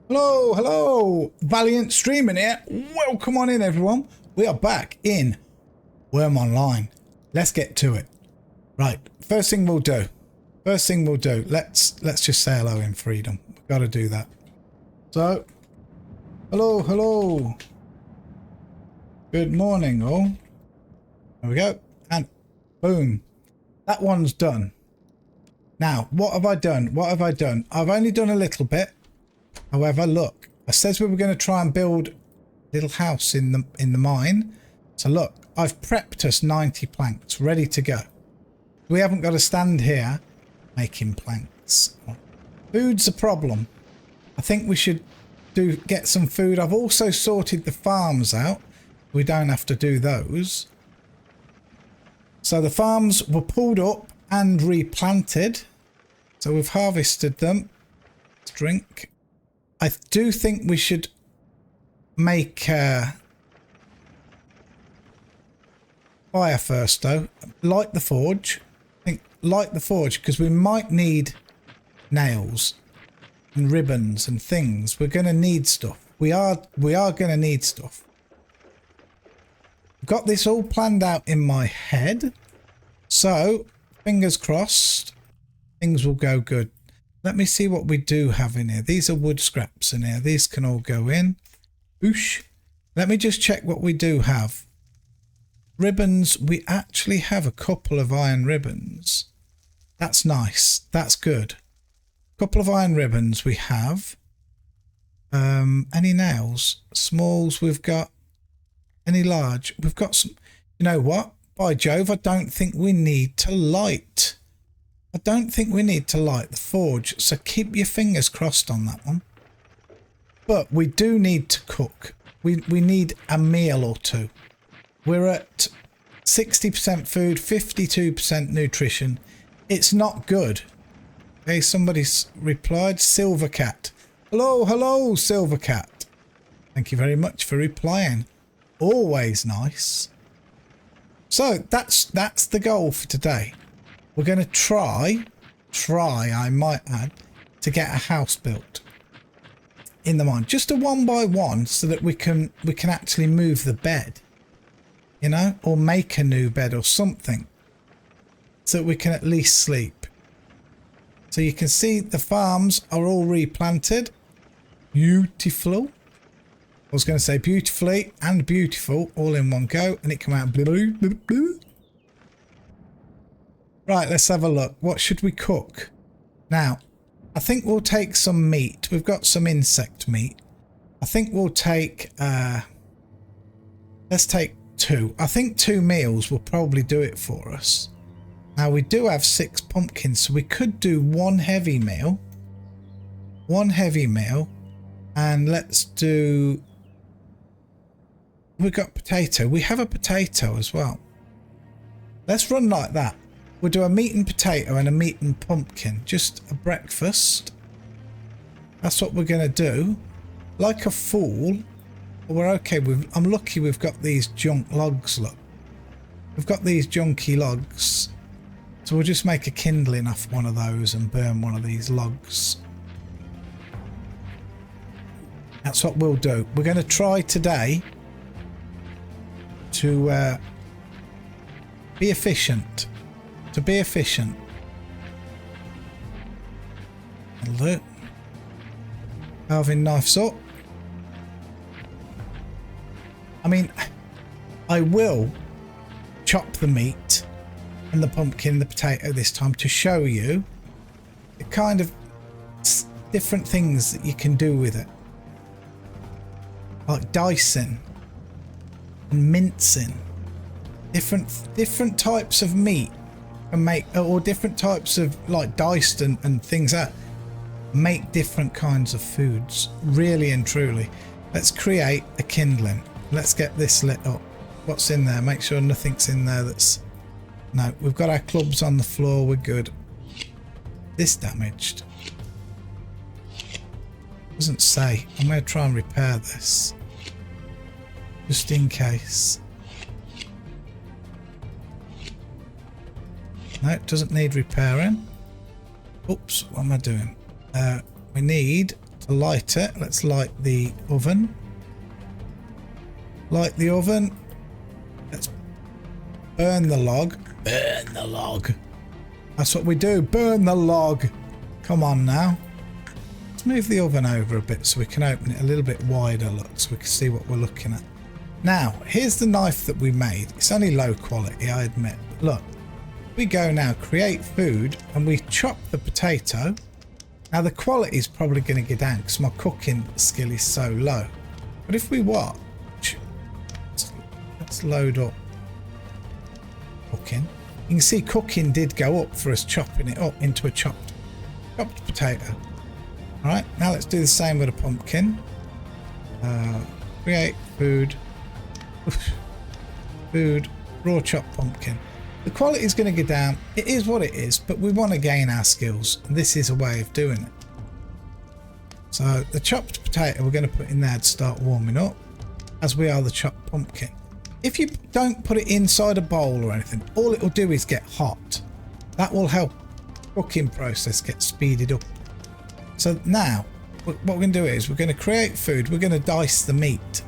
Hello, hello, Valiance streaming here. Welcome on in, everyone. We are back in Wurm Online. Let's get to it. Right, first thing we'll do. Let's just say hello in freedom. We've got to do that. So, hello. Good morning, all. There we go, and boom, that one's done. Now, what have I done? I've only done a little bit. However, look, I says we were going to try and build a little house in the mine. So look, I've prepped us 90 planks ready to go. We haven't got to stand here making planks. Food's a problem. I think we should get some food. I've also sorted the farms out. We don't have to do those. So the farms were pulled up and replanted. So we've harvested them. Let's drink. I do think we should make fire first, though. Light the forge. I think light the forge because we might need nails and ribbons and things. We're going to need stuff. We are going to need stuff. Got this all planned out in my head, so fingers crossed, things will go good. Let me see what we do have in here. These are wood scraps in here. These can all go in. Oosh. Let me just check what we do have. Ribbons. We actually have a couple of iron ribbons. That's nice. That's good. A couple of iron ribbons we have. Any nails? Smalls we've got. Any large? We've got some. You know what? By Jove, I don't think we need to light. I don't think we need to light the forge, so keep your fingers crossed on that one. But we do need to cook. We need a meal or two. We're at 60% food, 52% nutrition. It's not good. Okay, somebody's replied. Silver Cat. Hello, Silver Cat. Thank you very much for replying. Always nice. So that's the goal for today. We're going to try, I might add, to get a house built in the mine. Just a 1 by 1 so that we can actually move the bed, you know, or make a new bed or something so that we can at least sleep. So you can see the farms are all replanted. Beautiful. I was going to say beautifully and beautiful all in one go, and it came out blue, blue, blue. Right, let's have a look. What should we cook? Now, I think we'll take some meat. We've got some insect meat. I think we'll take, let's take 2. I think 2 meals will probably do it for us. Now, we do have 6 pumpkins, so we could do 1 heavy meal. 1 heavy meal. And let's do... We've got potato. We have a potato as well. Let's run like that. We'll do a meat and potato and a meat and pumpkin. Just a breakfast. That's what we're going to do. Like a fool. But we're okay. I'm lucky we've got these junk logs, look. We've got these junky logs. So we'll just make a kindling off one of those and burn one of these logs. That's what we'll do. We're going to try today to be efficient. Look. Carving knives up. I mean, I will chop the meat and the pumpkin, the potato this time to show you the kind of different things that you can do with it. Like dicing and mincing. Different types of meat and make, or different types of like diced and things that make different kinds of foods, really and truly. Let's create a kindling. Let's get this lit up. What's in there? Make sure nothing's in there that's... No, we've got our clubs on the floor. We're good. This damaged. Doesn't say. I'm going to try and repair this just in case. No, it doesn't need repairing. Oops, what am I doing? We need to light it. Let's light the oven. Light the oven. Let's burn the log. Burn the log. That's what we do. Burn the log. Come on now. Let's move the oven over a bit so we can open it a little bit wider, look, so we can see what we're looking at. Now, here's the knife that we made. It's only low quality, I admit. But look, we go now, create food, and we chop the potato. Now, the quality is probably going to go down because my cooking skill is so low. But if we watch, let's load up cooking. You can see cooking did go up for us chopping it up into a chopped potato. All right, now let's do the same with a pumpkin. Create food. Food, raw chopped pumpkin. The quality is going to go down. It is what it is, but we want to gain our skills. And this is a way of doing it. So the chopped potato we're going to put in there to start warming up, as we are the chopped pumpkin. If you don't put it inside a bowl or anything, all it will do is get hot. That will help the cooking process get speeded up. So now, what we're going to do is we're going to create food. We're going to dice the meat.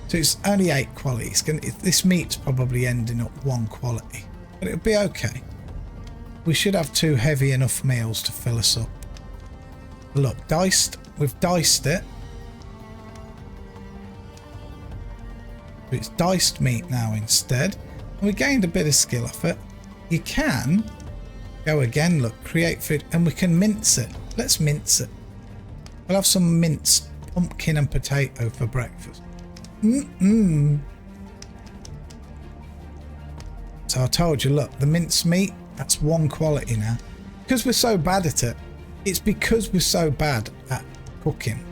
So it's only 8 quality. This meat's probably ending up 1 quality, but it'll be okay. We should have 2 heavy enough meals to fill us up. Look, diced. We've diced it. It's diced meat now instead. And we gained a bit of skill off it. You can go again, look, create food, and we can mince it. Let's mince it. We'll have some minced pumpkin and potato for breakfast. So I told you, look, the minced meat, that's 1 quality now. Because we're so bad at it. It's because we're so bad at cooking.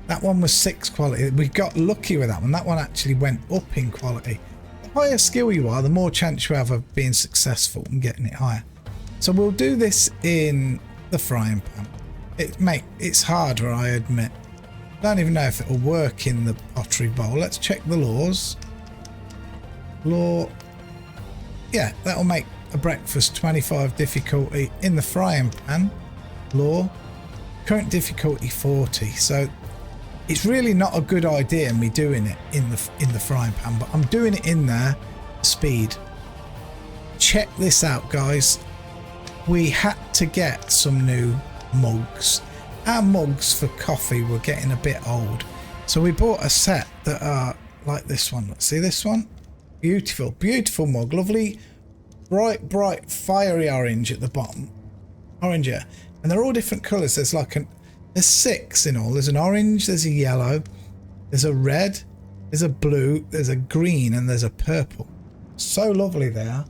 That one was 6 quality. We got lucky with that one. That one actually went up in quality. The higher skill you are, the more chance you have of being successful and getting it higher. So we'll do this in the frying pan. It's harder, I admit. I don't even know if it'll work in the pottery bowl. Let's check the laws. Law. Yeah, that'll make a breakfast 25 difficulty in the frying pan. Law. Current difficulty 40. So it's really not a good idea me doing it in the frying pan, but I'm doing it in there. Speed. Check this out, guys. We had to get some new mugs. Our mugs for coffee were getting a bit old, so we bought a set that are like this one. Let's see this one. Beautiful mug. Lovely bright fiery orange at the bottom. Orange, yeah. And they're all different colours. There's 6 in all. There's an orange, there's a yellow, there's a red, there's a blue, there's a green, and there's a purple. So lovely they are.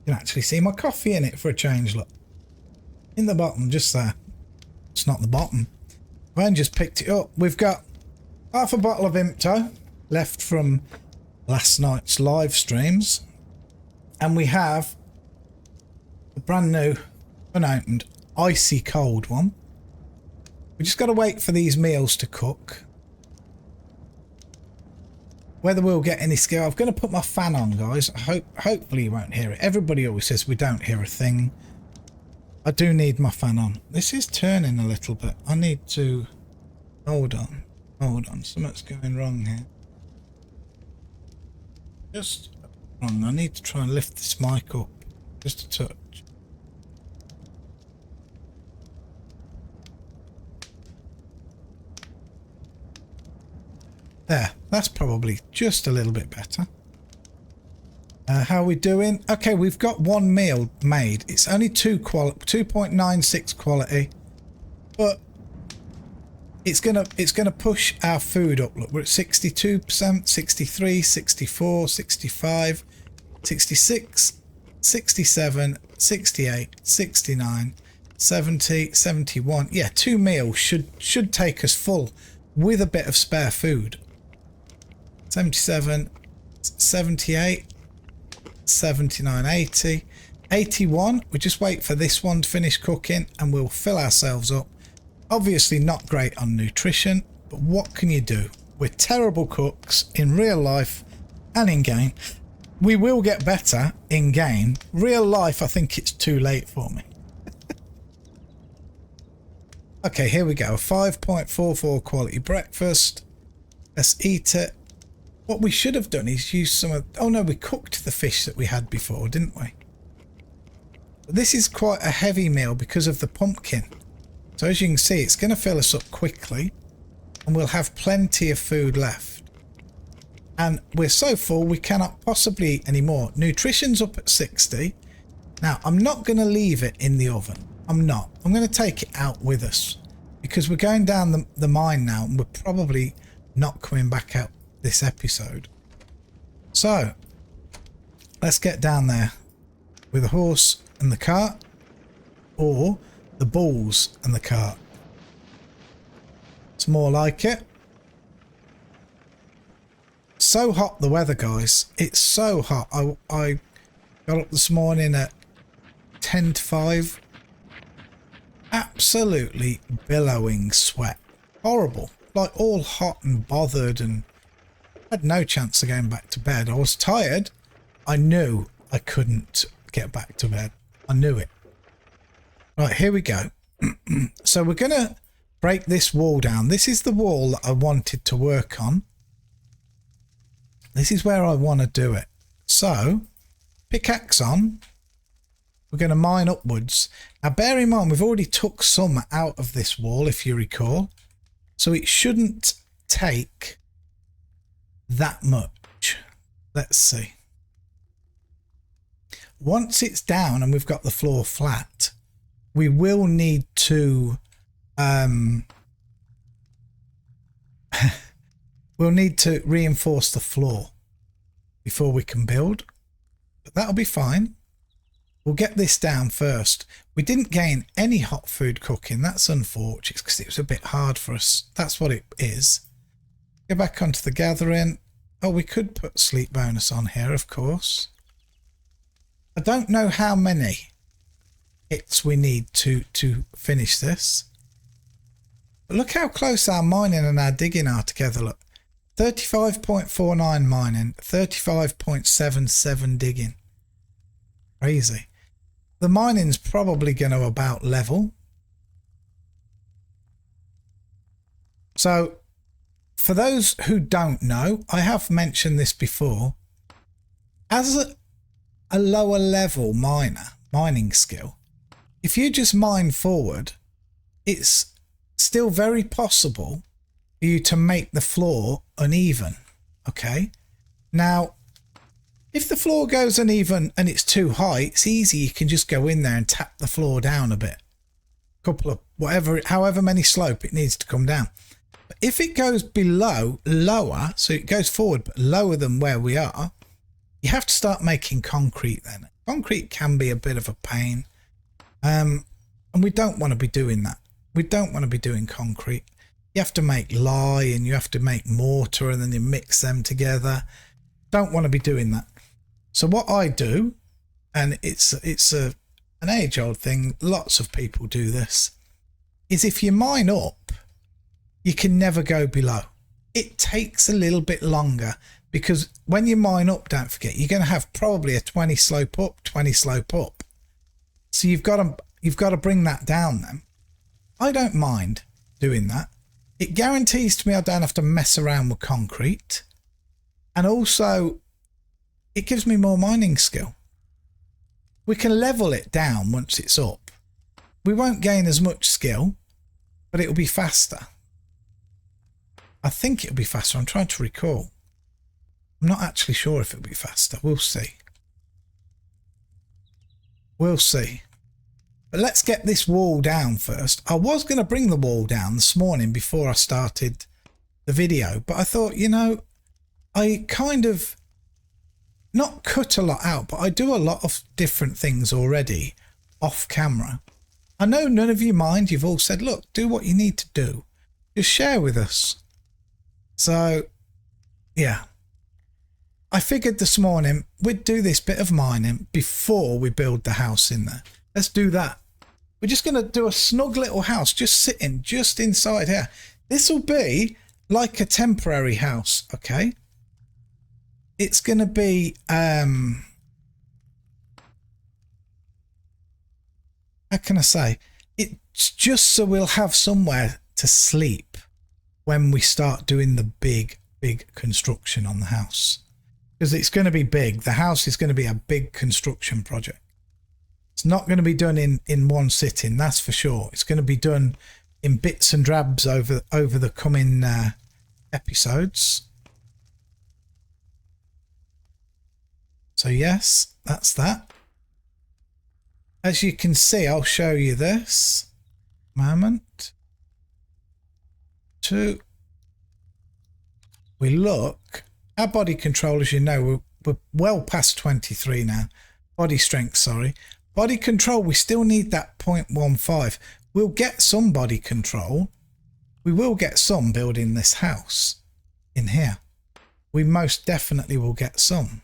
You can actually see my coffee in it for a change, look. In the bottom, just there. It's not the bottom. I just picked it up. We've got half a bottle of Imto left from last night's live streams. And we have a brand new, unopened, icy cold one. We just got to wait for these meals to cook. Whether we'll get any skill, I'm going to put my fan on, guys. Hopefully you won't hear it. Everybody always says we don't hear a thing. I do need my fan on. This is turning a little bit. I need to... Hold on. Something's going wrong here. Just wrong. I need to try and lift this mic up. Just a touch. There, that's probably just a little bit better. How are we doing? Okay, we've got 1 meal made. It's only 2.96 quality, but it's gonna push our food up. Look, we're at 62%, 63, 64, 65, 66, 67, 68, 69, 70, 71. Yeah, 2 meals should take us full with a bit of spare food. 77, 78, 79, 80, 81. We just wait for this one to finish cooking and we'll fill ourselves up. Obviously not great on nutrition, but what can you do? We're terrible cooks in real life and in game. We will get better in game. Real life, I think it's too late for me. Okay, here we go. 5.44 quality breakfast. Let's eat it. What we should have done is use some of... Oh no, we cooked the fish that we had before, didn't we? This is quite a heavy meal because of the pumpkin. So as you can see, it's going to fill us up quickly. And we'll have plenty of food left. And we're so full we cannot possibly eat any more. Nutrition's up at 60. Now, I'm not going to leave it in the oven. I'm not. I'm going to take it out with us. Because we're going down the mine now and we're probably not coming back out this episode. So, let's get down there with the horse and the cart. Or the bulls and the cart. It's more like it. So hot the weather, guys. It's so hot. I got up this morning at 10 to 5. Absolutely billowing sweat. Horrible. Like all hot and bothered, and had no chance of going back to bed. I was tired. I knew I couldn't get back to bed. I knew it. Right, here we go. So we're going to break this wall down. This is the wall that I wanted to work on. This is where I want to do it. So, pickaxe on. We're going to mine upwards. Now bear in mind, we've already took some out of this wall, if you recall. So it shouldn't take that much. Let's see. Once it's down and we've got the floor flat, we will need to we'll need to reinforce the floor before we can build, but that'll be fine. We'll get this down first. We didn't gain any hot food cooking. That's unfortunate because it was a bit hard for us. That's what it is. Go back onto the gathering. Oh, we could put sleep bonus on here, of course. I don't know how many hits we need to finish this. But look how close our mining and our digging are together. Look, 35.49 mining, 35.77 digging. Crazy. The mining's probably going to about level. So, for those who don't know, I have mentioned this before. As a lower level mining skill, if you just mine forward, it's still very possible for you to make the floor uneven. Okay? Now, if the floor goes uneven and it's too high, it's easy. You can just go in there and tap the floor down a bit. Couple of however many slope it needs to come down. But if it goes lower, so it goes forward but lower than where we are, you have to start making concrete then. Concrete can be a bit of a pain. And we don't want to be doing that. We don't want to be doing concrete. You have to make lye and you have to make mortar and then you mix them together. Don't want to be doing that. So what I do, and it's an age-old thing, lots of people do this, is if you mine up, you can never go below. It takes a little bit longer because when you mine up, don't forget, you're going to have probably a 20 slope up, 20 slope up. So you've got to bring that down then. I don't mind doing that. It guarantees to me I don't have to mess around with concrete. And also, it gives me more mining skill. We can level it down once it's up. We won't gain as much skill, but it'll be faster. I think it'll be faster. I'm trying to recall. I'm not actually sure if it'll be faster. We'll see. We'll see. But let's get this wall down first. I was going to bring the wall down this morning before I started the video, but I thought, you know, I kind of not cut a lot out, but I do a lot of different things already off camera. I know none of you mind. You've all said, look, do what you need to do. Just share with us. So, yeah. I figured this morning we'd do this bit of mining before we build the house in there. Let's do that. We're just going to do a snug little house just sitting just inside here. This will be like a temporary house, okay? it's going to be, how can I say? It's just so we'll have somewhere to sleep when we start doing the big construction on the house. Because it's going to be big. The house is going to be a big construction project. It's not going to be done in one sitting, that's for sure. It's going to be done in bits and drabs over the coming episodes. So yes, that's that. As you can see, I'll show you this. Moment. 2. We look. Our body control, as you know, we're well past 23 now. Body strength, sorry. Body control, we still need that 0.15. We'll get some body control. We will get some building this house in here. We most definitely will get some.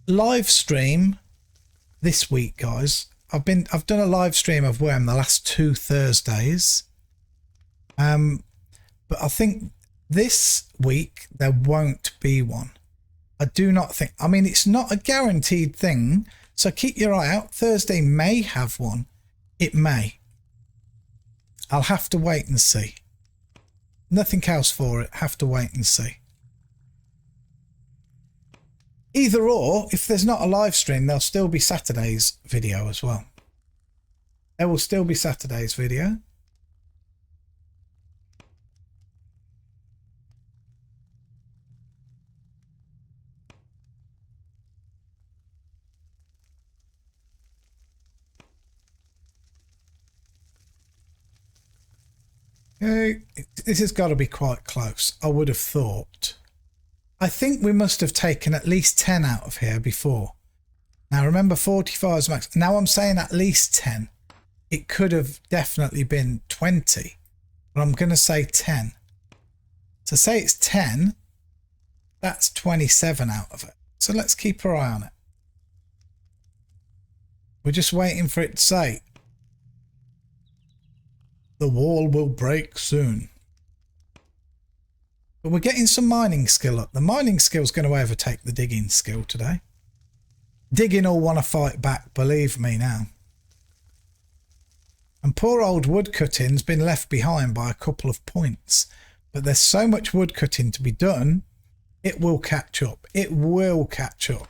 Live stream this week, guys. I've done a live stream of Wurm the last 2 Thursdays. But I think this week there won't be one. I do not think. I mean, it's not a guaranteed thing, so keep your eye out. Thursday may have one. It may. I'll have to wait and see. Nothing else for it. Have to wait and see. Either or, if there's not a live stream, there'll still be Saturday's video as well. There will still be Saturday's video. Okay, this has got to be quite close, I would have thought. I think we must have taken at least 10 out of here before. Now remember 45 is max. Now I'm saying at least 10. It could have definitely been 20, but I'm going to say 10. So say it's 10, that's 27 out of it. So let's keep our eye on it. We're just waiting for it to say, the wall will break soon. But we're getting some mining skill up. The mining skill is going to overtake the digging skill today. Digging will want to fight back, believe me now. And poor old woodcutting's been left behind by a couple of points. But there's so much woodcutting to be done, it will catch up. It will catch up.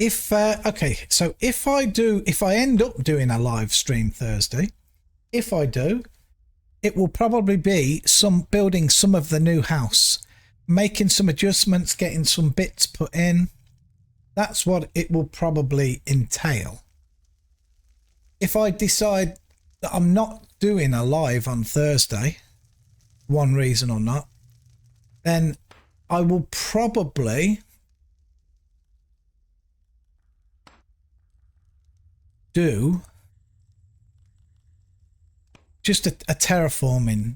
Okay, so if I end up doing a live stream Thursday, if I do, it will probably be building some of the new house, making some adjustments, getting some bits put in. That's what it will probably entail. If I decide that I'm not doing a live on Thursday, one reason or not, then I will probably do just a terraforming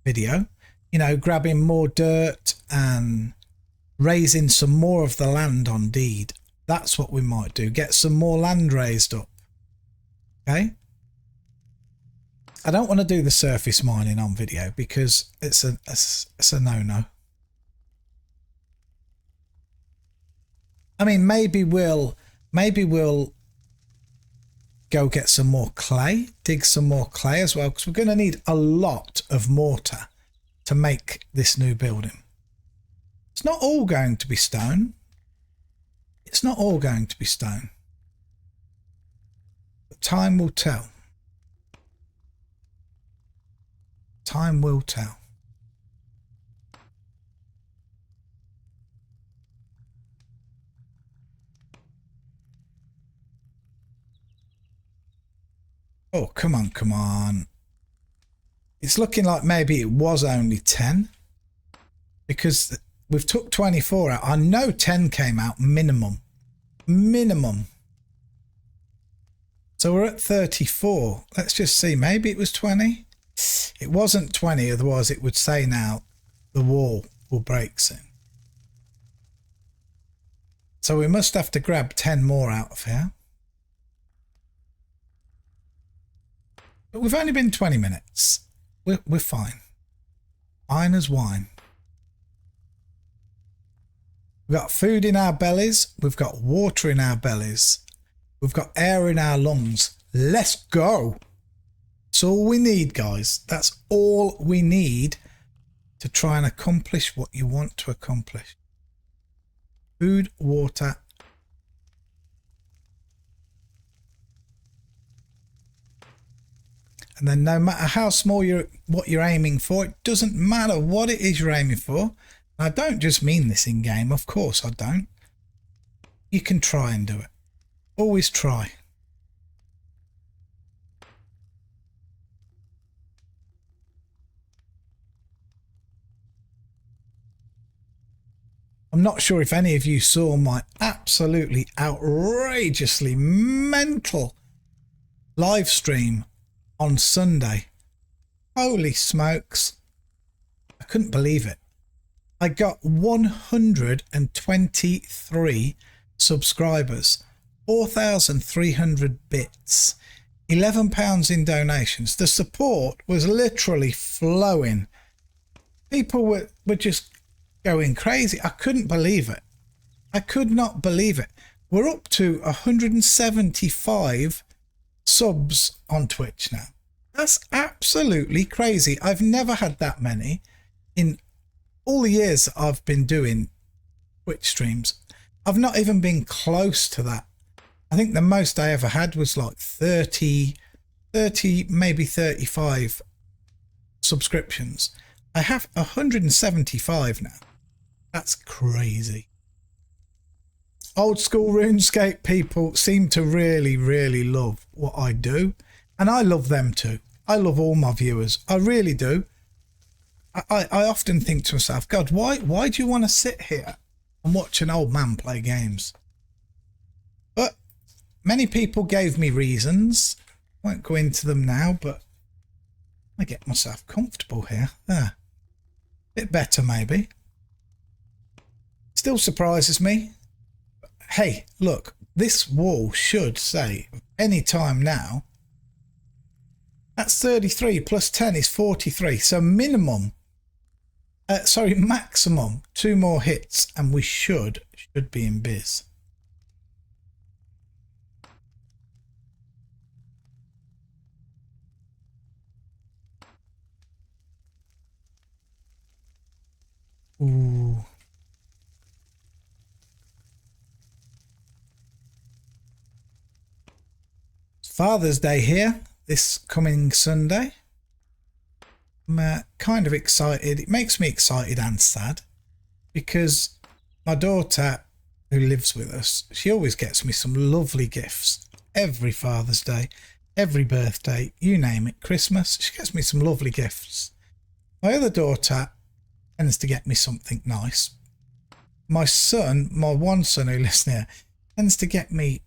video, you know, grabbing more dirt and raising some more of the land on deed. That's what we might do, get some more land raised up. Okay, I don't want to do the surface mining on video because it's a no-no. I mean, maybe we'll go get some more clay, dig some more clay as well, because we're going to need a lot of mortar to make this new building. It's not all going to be stone. It's not all going to be stone. But time will tell. Time will tell. Oh, come on, come on. It's looking like maybe it was only 10. Because we've took 24 out. I know 10 came out minimum. Minimum. So we're at 34. Let's just see. Maybe it was 20. It wasn't 20, otherwise it would say now the wall will break soon. So we must have to grab 10 more out of here. But we've only been 20 minutes. We're fine. Fine as wine. We've got food in our bellies. We've got water in our bellies. We've got air in our lungs. Let's go. That's all we need, guys. That's all we need to try and accomplish what you want to accomplish. Food, water. And then no matter how small what you're aiming for, it doesn't matter what it is you're aiming for. I don't just mean this in game, of course I don't. You can try and do it. Always try. I'm not sure if any of you saw my absolutely outrageously mental live stream on Sunday. Holy smokes. I couldn't believe it. I got 123 subscribers, 4,300 bits, £11 in donations. The support was literally flowing. People were just going crazy. I couldn't believe it. I could not believe it. We're up to 175 subs on Twitch now. That's absolutely crazy. I've never had that many in all the years that I've been doing Twitch streams. I've not even been close to that. I think the most I ever had was like 30, maybe 35 subscriptions. I have 175 now. That's crazy. Old school RuneScape people seem to really, really love what I do. And I love them too. I love all my viewers. I really do. I often think to myself, God, why do you want to sit here and watch an old man play games? But many people gave me reasons. I won't go into them now, but I get myself comfortable here. There. Bit better maybe. Still surprises me. But hey, look, this wall should say any time now. That's 33 plus 10 is 43. So maximum 2 more hits and we should be in biz. Ooh. It's Father's Day here this coming Sunday. I'm kind of excited. It makes me excited and sad because my daughter, who lives with us, she always gets me some lovely gifts every Father's Day, every birthday, you name it, Christmas. She gets me some lovely gifts. My other daughter tends to get me something nice. My son, my one son who lives there, tends to get me,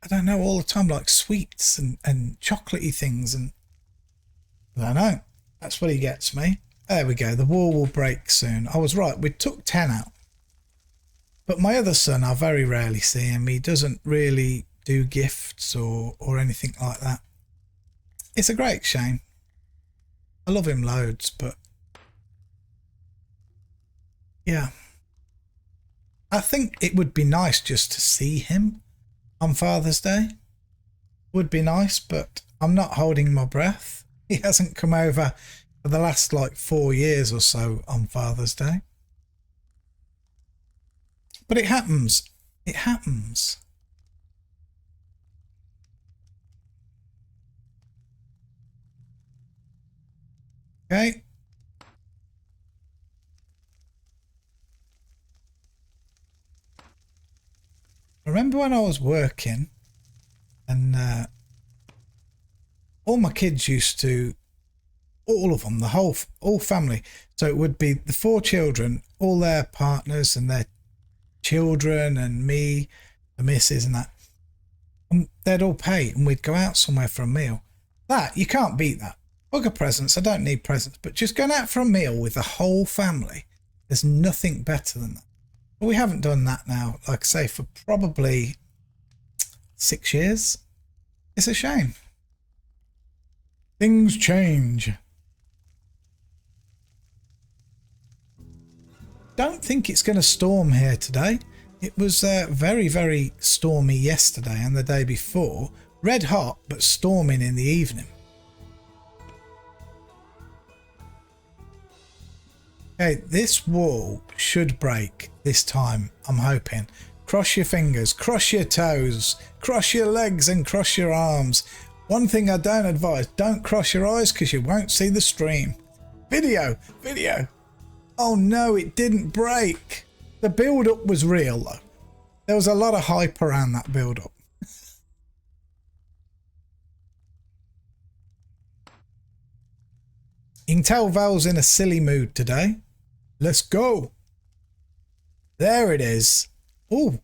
I don't know, all the time, like sweets and chocolatey things, and I don't know. That's what he gets me. There we go. The wall will break soon. I was right. We took 10 out. But my other son, I very rarely see him. He doesn't really do gifts or anything like that. It's a great shame. I love him loads, but yeah. I think it would be nice just to see him on Father's Day. Would be nice, but I'm not holding my breath. He hasn't come over for the last like 4 years or so on Father's Day. But it happens. It happens. Okay. I remember when I was working and all my kids used to, all of them, the whole family. So it would be the 4 children, all their partners and their children and me, the missus and that. And they'd all pay and we'd go out somewhere for a meal. That, you can't beat that. Bugger presents. I don't need presents, but just going out for a meal with the whole family, there's nothing better than that. But we haven't done that now, like I say, for probably 6 years. It's a shame. Things change. Don't think it's going to storm here today. It was very, very stormy yesterday and the day before. Red hot, but storming in the evening. Okay, this wall should break this time, I'm hoping. Cross your fingers, cross your toes, cross your legs and cross your arms. One thing I don't advise, don't cross your eyes because you won't see the stream. Video. Oh no, it didn't break. The build-up was real though. There was a lot of hype around that build-up. You can tell Val's in a silly mood today. Let's go. There it is. Oh,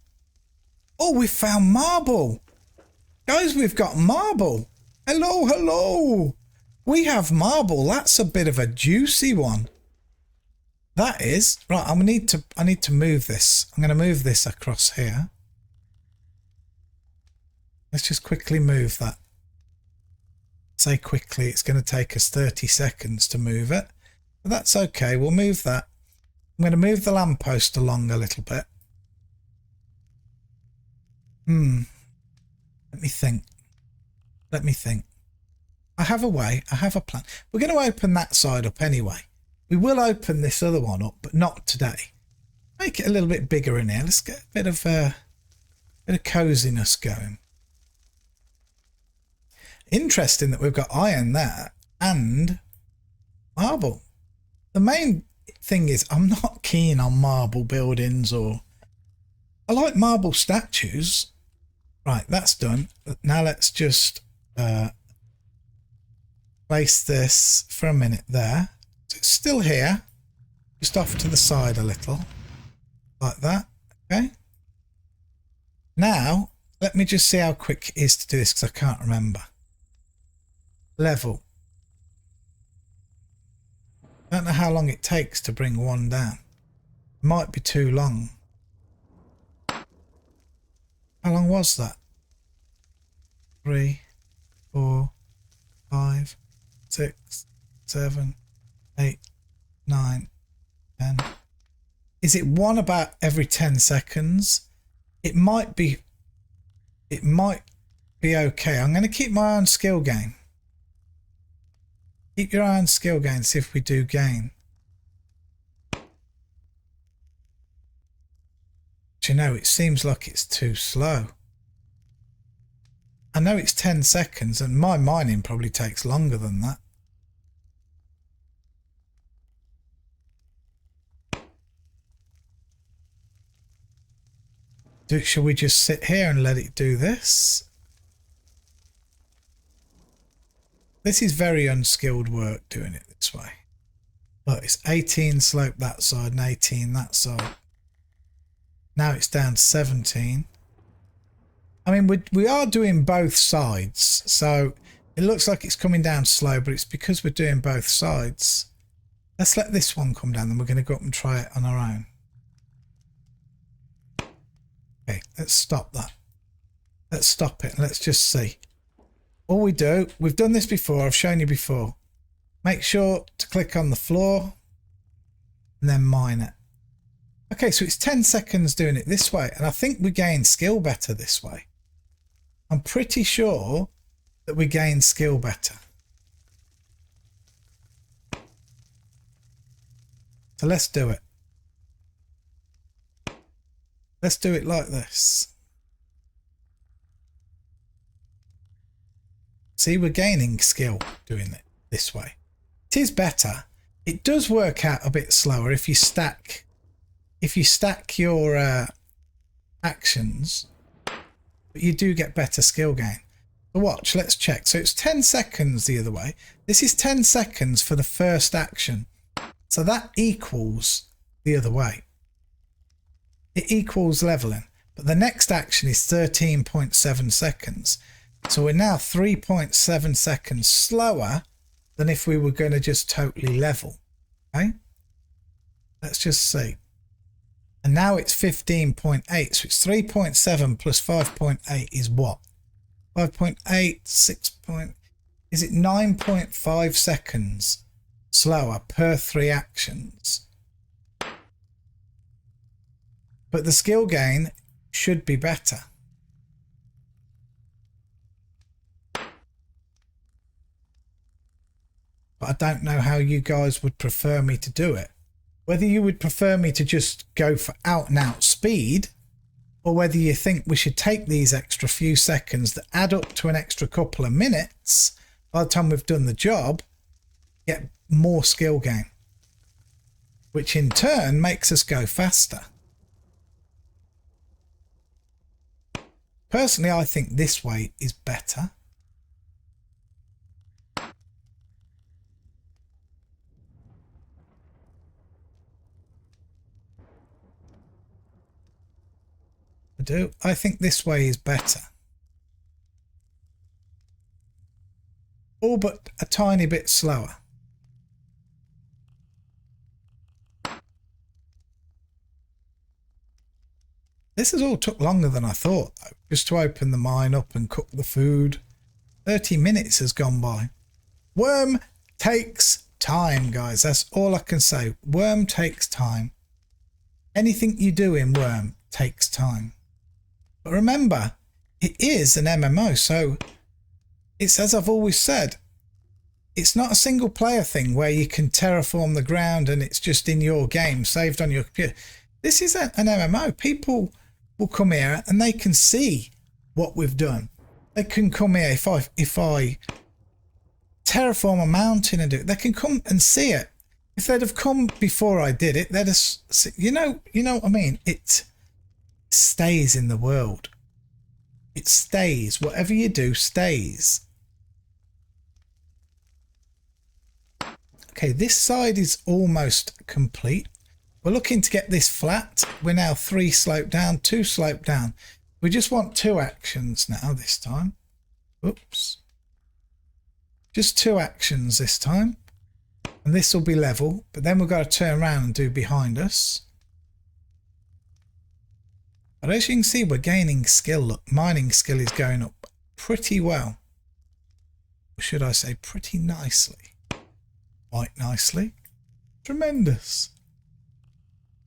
we found marble. Guys, we've got marble. Hello. We have marble. That's a bit of a juicy one. That is. Right, I need to move this. I'm going to move this across here. Let's just quickly move that. Say quickly, it's going to take us 30 seconds to move it. But that's okay, we'll move that. I'm going to move the lamppost along a little bit. Let me think. I have a way, I have a plan. We're going to open that side up anyway. We will open this other one up, but not today. Make it a little bit bigger in here. Let's get a bit of coziness going. Interesting that we've got iron there and marble. The main thing is I'm not keen on marble buildings, or I like marble statues. Right, that's done. Now let's just place this for a minute there. So it's still here, just off to the side a little, like that. Okay. Now let me just see how quick it is to do this because I can't remember. Level. Don't know how long it takes to bring one down. Might be too long. How long was that? 3, 4, 5, 6, 7, 8, 9, 10. Is it one about every 10 seconds? It might be okay. I'm going to keep my own skill gain. Keep your eye on skill gain, see if we do gain. But you know, it seems like it's too slow. I know it's 10 seconds and my mining probably takes longer than that. Shall we just sit here and let it do this? This is very unskilled work doing it this way. Look, it's 18 slope that side and 18 that side. Now it's down to 17. I mean, we are doing both sides, so it looks like it's coming down slow, but it's because we're doing both sides. Let's let this one come down, then we're going to go up and try it on our own. Okay, let's stop that. Let's stop it and let's just see. All we do, we've done this before, I've shown you before. Make sure to click on the floor and then mine it. Okay, so it's 10 seconds doing it this way, and I think we gain skill better this way. I'm pretty sure that we gain skill better. So let's do it. Let's do it like this. See, we're gaining skill doing it this way. It is better. It does work out a bit slower if you stack your actions, but you do get better skill gain. So watch, let's check. So it's 10 seconds the other way. This is 10 seconds for the first action. So that equals the other way. It equals leveling. But the next action is 13.7 seconds. So we're now 3.7 seconds slower than if we were going to just totally level. Okay, let's just see. And now it's 15.8, so it's 3.7 plus 5.8 is what? 5.8, 6 point, is it 9.5 seconds slower per 3 actions? But the skill gain should be better. But I don't know how you guys would prefer me to do it. Whether you would prefer me to just go for out and out speed, or whether you think we should take these extra few seconds that add up to an extra couple of minutes by the time we've done the job, get more skill gain, which in turn makes us go faster. Personally, I think this way is better. I think this way is better. All but a tiny bit slower. This has all took longer than I thought, though, just to open the mine up and cook the food. 30 minutes has gone by. Wurm takes time, guys. That's all I can say. Wurm takes time. Anything you do in Wurm takes time. But remember, it is an MMO, so it's, as I've always said, it's not a single player thing where you can terraform the ground and it's just in your game, saved on your computer. This is an MMO. People will come here and they can see what we've done. They can come here if I terraform a mountain and do it. They can come and see it. If they'd have come before I did it, they'd have, you know what I mean? It stays in the world. It stays. Whatever you do stays. Okay, this side is almost complete. We're looking to get this flat. We're now 3 slope down, 2 slope down. We just want 2 actions now this time. Oops. Just 2 actions this time. And this will be level, but then we've got to turn around and do behind us. But as you can see, we're gaining skill. Look, mining skill is going up pretty well. Or should I say pretty nicely? Quite nicely. Tremendous.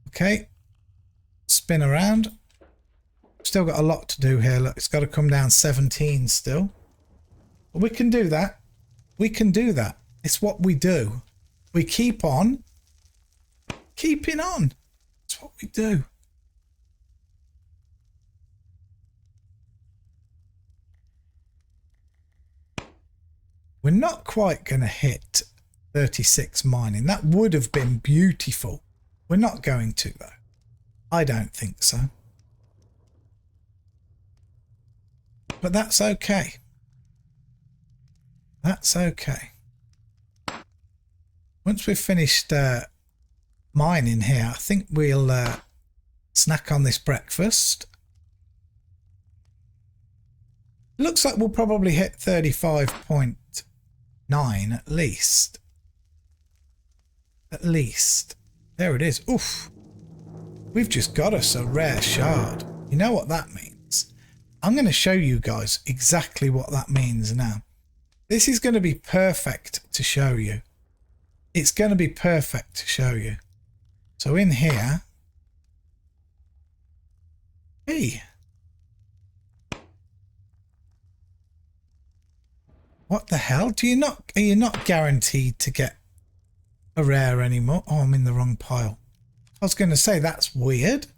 Okay. Spin around. Still got a lot to do here. Look, it's got to come down 17 still. But we can do that. We can do that. It's what we do. We keep on keeping on. That's what we do. We're not quite going to hit 36 mining. That would have been beautiful. We're not going to, though. I don't think so. But that's okay. That's okay. Once we've finished mining here, I think we'll snack on this breakfast. Looks like we'll probably hit 35.9 at least. At least. There it is. Oof. We've just got us a rare shard. You know what that means? I'm going to show you guys exactly what that means now. This is going to be perfect to show you. It's going to be perfect to show you. So in here. Hey. What the hell? Are you not guaranteed to get a rare anymore? Oh, I'm in the wrong pile. I was going to say that's weird.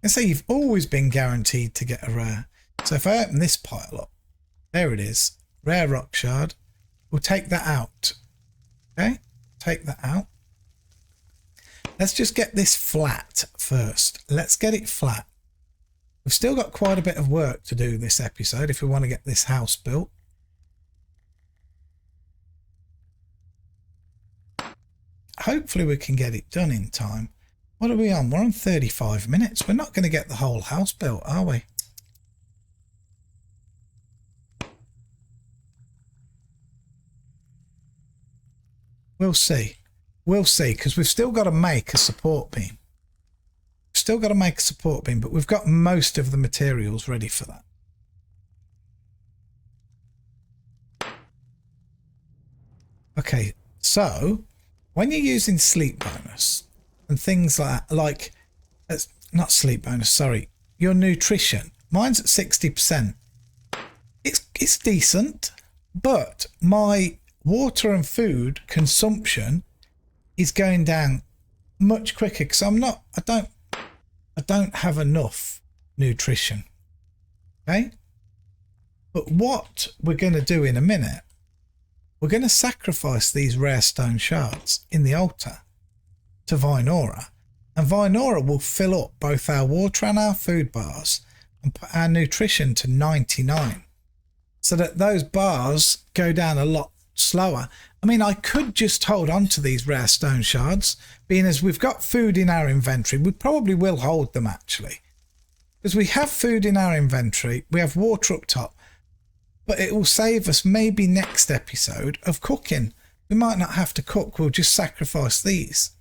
I say you've always been guaranteed to get a rare. So if I open this pile up, there it is. Rare rock shard. We'll take that out. Okay, take that out. Let's just get this flat first. Let's get it flat. We've still got quite a bit of work to do this episode if we want to get this house built. Hopefully we can get it done in time. What are we on? We're on 35 minutes. We're not going to get the whole house built, are we? We'll see. We'll see, because we've still got to make a support beam. Still got to make a support beam, but we've got most of the materials ready for that. Okay, so when you're using sleep bonus and things like not sleep bonus, sorry, your nutrition, mine's at 60%. It's decent, but my water and food consumption is going down much quicker because I don't have enough nutrition. Okay, but what we're going to do in a minute, we're going to sacrifice these rare stone shards in the altar to Vinora, and Vinora will fill up both our water and our food bars and put our nutrition to 99, so that those bars go down a lot slower. I mean, I could just hold on to these rare stone shards, being as we've got food in our inventory. We probably will hold them, actually, because we have food in our inventory, we have water up top, but it will save us maybe next episode of cooking. We might not have to cook, we'll just sacrifice these.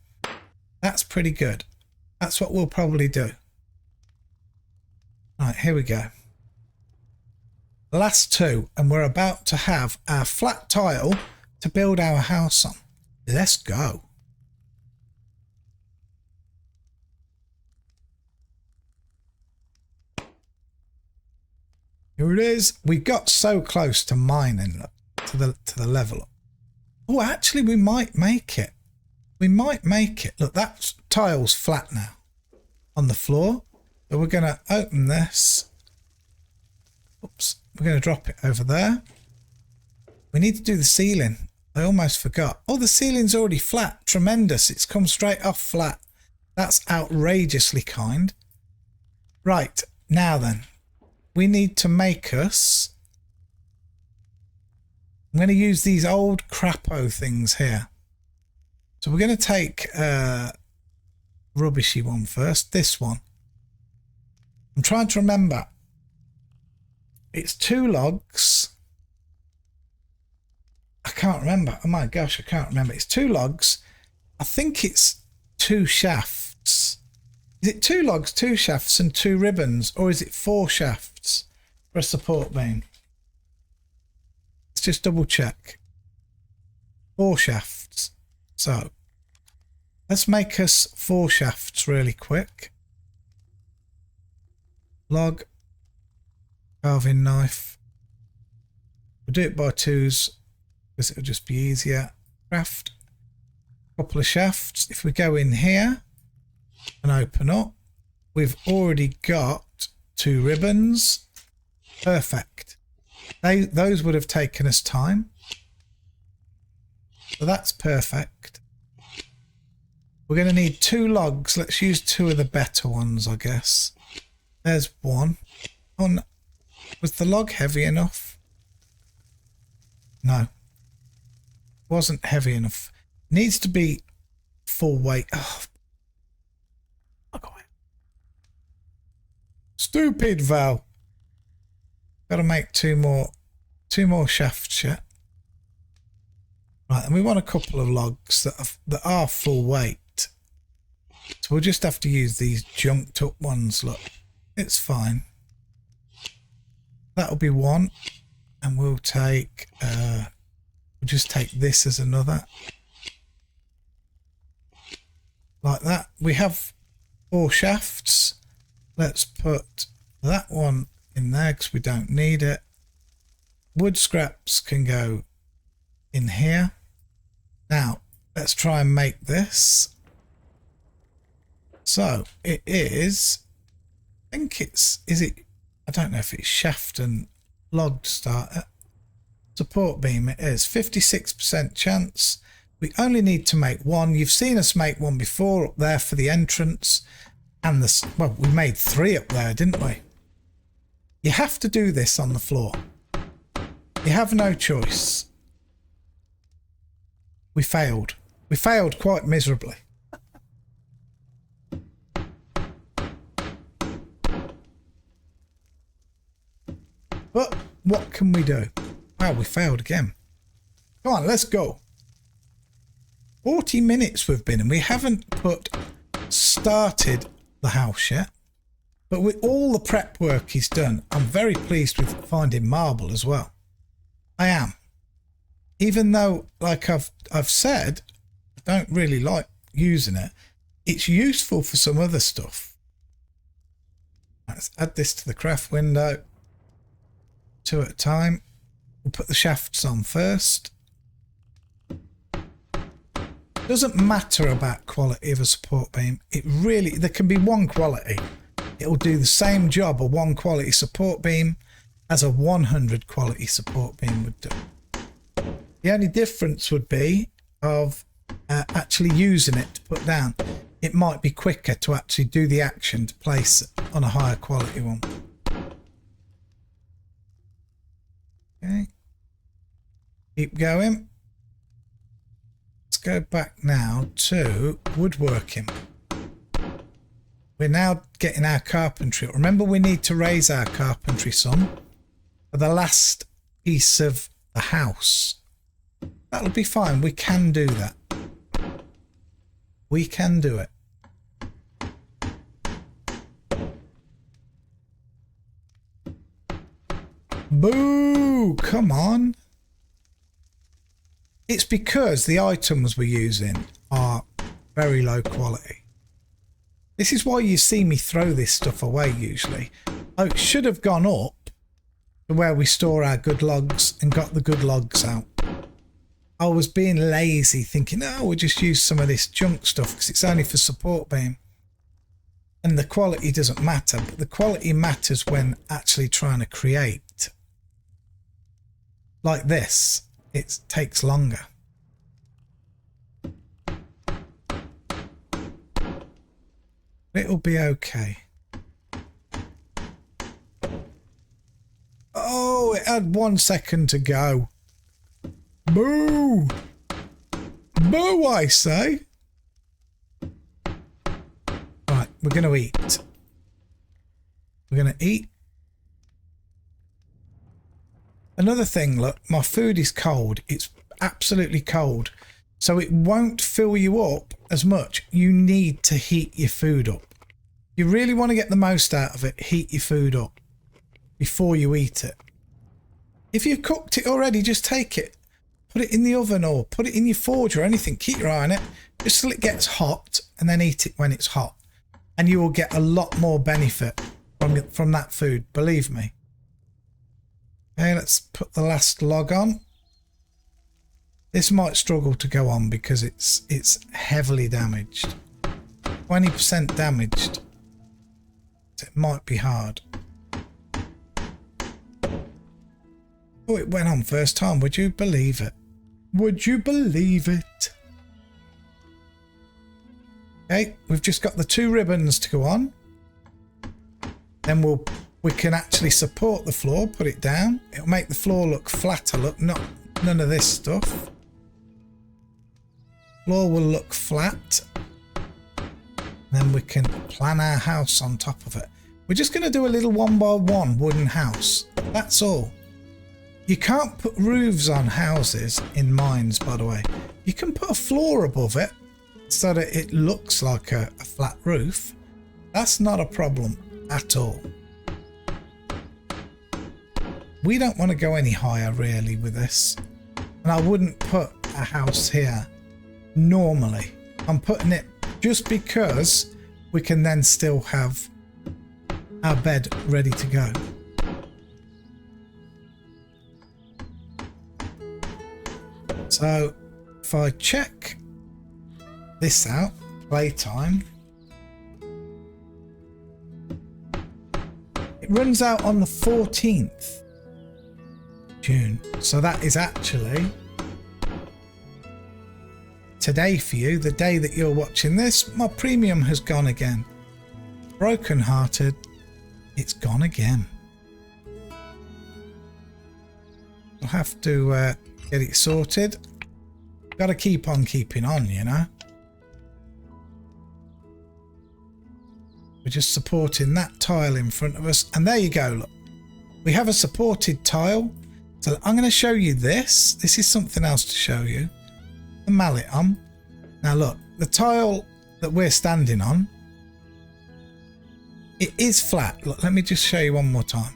That's pretty good. That's what we'll probably do. Right, here we go. Last two, and we're about to have our flat tile to build our house on. Let's go. Here it is. We got so close to mining to the level up. Oh, actually, we might make it. We might make it. Look, that tile's flat now on the floor. So we're going to open this. Oops. We're going to drop it over there. We need to do the ceiling. I almost forgot. Oh, the ceiling's already flat. Tremendous. It's come straight off flat. That's outrageously kind. Right. Now then. We need to make us... I'm going to use these old crapo things here. So we're going to take a rubbishy one first. This one. I'm trying to remember. It's 2 logs. I can't remember. Oh my gosh, I can't remember. It's 2 logs. I think it's 2 shafts. Is it 2 logs, 2 shafts and 2 ribbons? Or is it 4 shafts for a support beam? Let's just double check. 4 shafts. So let's make us 4 shafts really quick. Log. Carving knife. We'll do it by 2s because it'll just be easier. Craft a couple of shafts. If we go in here and open up, we've already got 2 ribbons. Perfect. Those would have taken us time. So that's perfect. We're going to need 2 logs. Let's use 2 of the better ones, I guess. There's 1. Oh, no. Was the log heavy enough? No. Wasn't heavy enough. Needs to be full weight. Oh. Stupid Val. Got to make 2 more shafts yet. Right, and we want a couple of logs that are full weight. So we'll just have to use these junked up ones. Look, it's fine. That'll be 1, and we'll take we'll just take this as another, like that. We have 4 shafts. Let's put that one in there because we don't need it. Wood scraps can go in here. Now let's try and make this. So it is, I think it's, is it, I don't know if it's shaft and log starter. Support beam, it is 56% chance. We only need to make 1. You've seen us make 1 before up there for the entrance. And the, well, we made 3 up there, didn't we? You have to do this on the floor. You have no choice. We failed. We failed quite miserably. But what can we do? Wow, we failed again. Come on, let's go. 40 minutes we've been, and we haven't started the house yet. But with all the prep work he's done, I'm very pleased with finding marble as well. I am. Even though, like I've said, I don't really like using it. It's useful for some other stuff. Let's add this to the craft window. 2 at a time. We'll put the shafts on first. Doesn't matter about quality of a support beam. There can be one quality. It'll do the same job a 1 quality support beam as a 100 quality support beam would do. The only difference would be of actually using it to put down. It might be quicker to actually do the action to place it on a higher quality one. Okay. Keep going. Let's go back now to woodworking. We're now getting our carpentry. Remember, we need to raise our carpentry some for the last piece of the house. That'll be fine. We can do that. We can do it. Boo! Come on. It's because the items we're using are very low quality. This is why you see me throw this stuff away usually. I should have gone up to where we store our good logs and got the good logs out. I was being lazy, thinking, oh, we'll just use some of this junk stuff because it's only for support beam. And the quality doesn't matter, but the quality matters when actually trying to create. Like this, it takes longer. It'll be okay. Oh, it had 1 second to go. Boo! Boo, I say. Right, we're going to eat. We're going to eat. Another thing, look, my food is cold. It's absolutely cold. So it won't fill you up as much. You need to heat your food up. You really want to get the most out of it, heat your food up before you eat it. If you've cooked it already, just take it. Put it in the oven or put it in your forge or anything. Keep your eye on it just till it gets hot and then eat it when it's hot. And you will get a lot more benefit from that food, believe me. Okay, let's put the last log on. This might struggle to go on because it's heavily damaged. 20% damaged. It might be hard. Oh, it went on first time. Would you believe it? Would you believe it? Okay, we've just got the 2 ribbons to go on. Then we can actually support the floor, put it down. It'll make the floor look flatter. Look, none of this stuff. Floor will look flat. Then we can plan our house on top of it. We're just going to do a little 1x1 wooden house. That's all. You can't put roofs on houses in mines, by the way. You can put a floor above it so that it looks like a flat roof. That's not a problem at all. We don't want to go any higher really with this. And I wouldn't put a house here normally. I'm putting it just because we can then still have our bed ready to go. So if I check this out, playtime, it runs out on the 14th June. So that is actually today for you, the day that you're watching this. My premium has gone again. Broken hearted, it's gone again. I'll have to get it sorted. Got to keep on keeping on, you know. We're just supporting that tile in front of us, and there you go. Look, we have a supported tile. So I'm going to show you this. This is something else to show you. The mallet on. Now look, the tile that we're standing on, it is flat. Look, let me just show you one more time.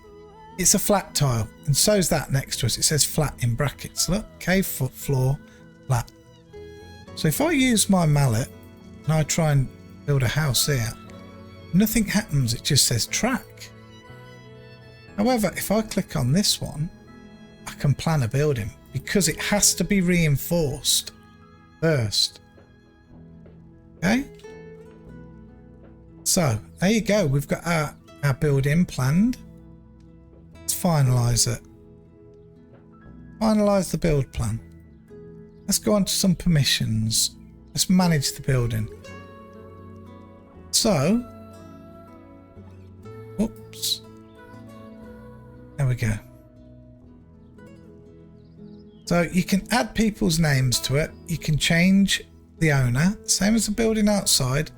It's a flat tile, and so's that next to us. It says flat in brackets. Look, cave floor, flat. So if I use my mallet and I try and build a house here, nothing happens. It just says track. However, if I click on this one, I can plan a building because it has to be reinforced first. Okay. So there you go. We've got our building planned. Let's finalise it. Finalise the build plan. Let's go on to some permissions. Let's manage the building. So, oops. There we go. So you can add people's names to it. You can change the owner, same as the building outside,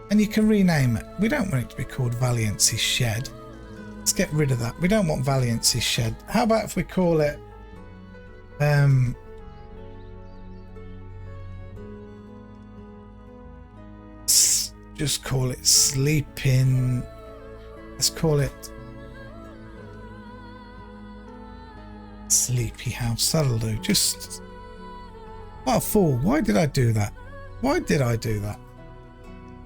and you can rename it. We don't want it to be called Valiance's Shed. Let's get rid of that. We don't want Valiance's Shed. How about if we call it just call it Sleeping. Let's call it Sleepy House. That'll do. Just what a fool. Why did I do that? Why did I do that?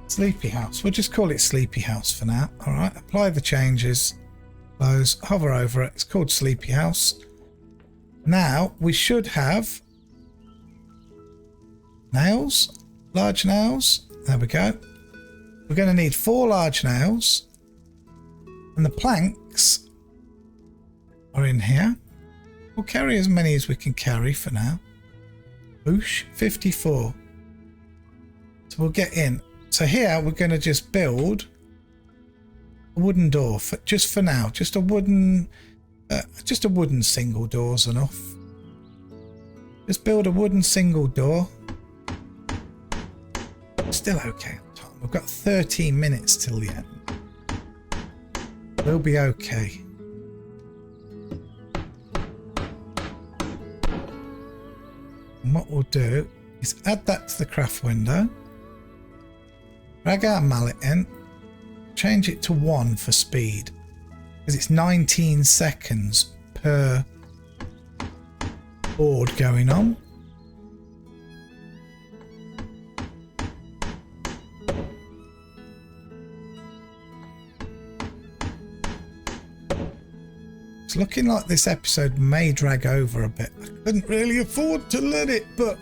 Sleepy House. We'll just call it Sleepy House for now. Alright, apply the changes. Close, hover over it. It's called Sleepy House. Now we should have nails, large nails. There we go. We're going to need 4 large nails, and the planks are in here. We'll carry as many as we can carry for now. Boosh, 54. So we'll get in. So here we're going to just build a wooden door just for now. Just a wooden single door's enough. Just build a wooden single door. Still okay on time. We've got 13 minutes till the end. We'll be okay. And what we'll do is add that to the craft window. Drag our mallet in. Change it to 1 for speed. Because it's 19 seconds per board going on. It's looking like this episode may drag over a bit. I couldn't really afford to let it, but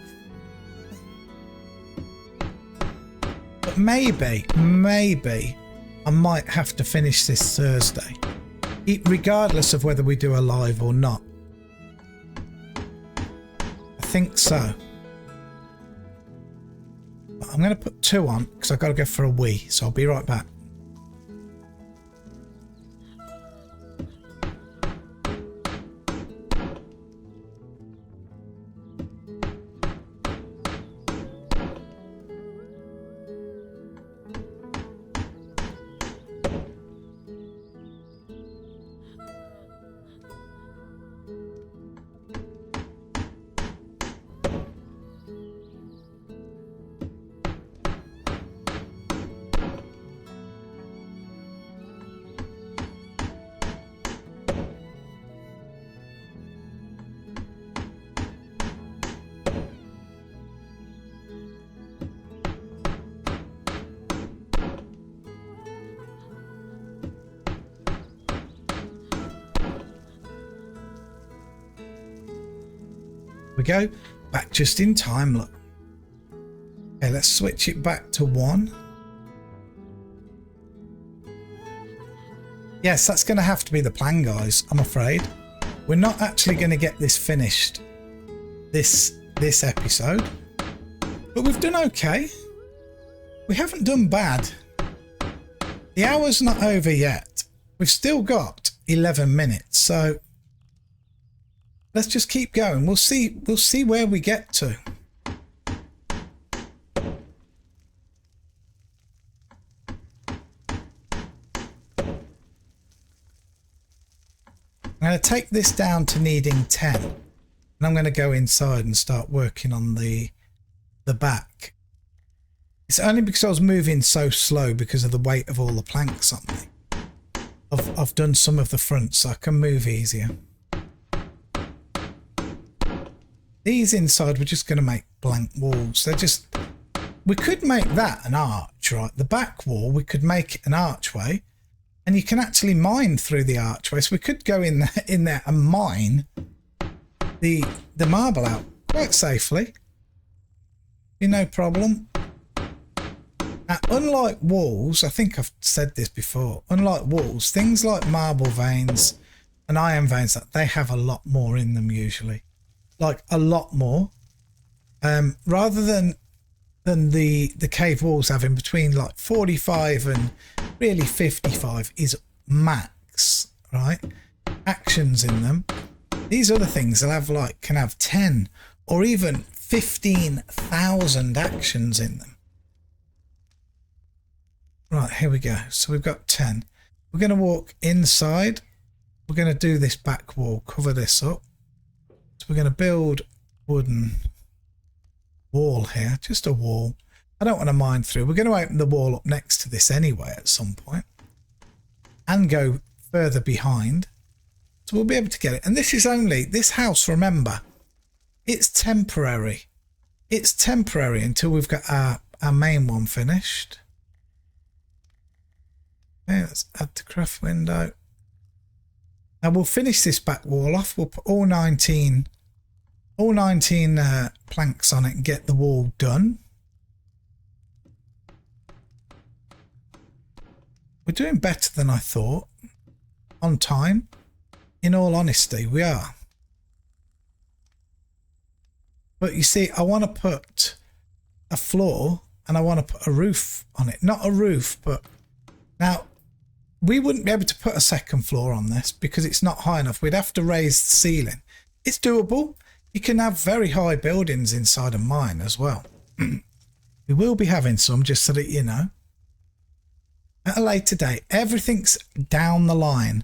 maybe I might have to finish this Thursday, regardless of whether we do a live or not. I think so. But I'm going to put 2 on because I've got to go for a wee, so I'll be right back. We go back just in time. Look, okay, let's switch it back to 1. Yes, that's going to have to be the plan, guys. I'm afraid we're not actually going to get this finished this episode, but we've done okay. We haven't done bad. The hour's not over yet. We've still got 11 minutes, so let's just keep going. We'll see where we get to. I'm going to take this down to needing 10. And I'm going to go inside and start working on the back. It's only because I was moving so slow because of the weight of all the planks on me. I've done some of the fronts so I can move easier. These inside we're just going to make blank walls. They're just... We could make that an arch, right? The back wall, we could make it an archway. And you can actually mine through the archway. So we could go in there and mine the marble out quite safely. Be no problem. Now, unlike walls, I think I've said this before, unlike walls, things like marble veins and iron veins, they have a lot more in them usually. Like a lot more. Rather than the cave walls having between like 45 and really 55 is max, right? Actions in them. These other things will have like, can have 10 or even 15,000 actions in them. Right, here we go. So we've got 10. We're going to walk inside. We're going to do this back wall, cover this up. So we're going to build wooden wall here, just a wall. I don't want to mine through. We're going to open the wall up next to this anyway at some point and go further behind. So we'll be able to get it. And this is only, this house, remember, it's temporary. It's temporary until we've got our main one finished. Okay, let's add to craft window. Now we'll finish this back wall off. We'll put all 19 planks on it and get the wall done. We're doing better than I thought. On time. In all honesty, we are. But you see, I want to put a floor and I want to put a roof on it. Not a roof, but now we wouldn't be able to put a second floor on this because it's not high enough. We'd have to raise the ceiling. It's doable. You can have very high buildings inside a mine as well. We will be having some, just so that you know. At a later date, everything's down the line.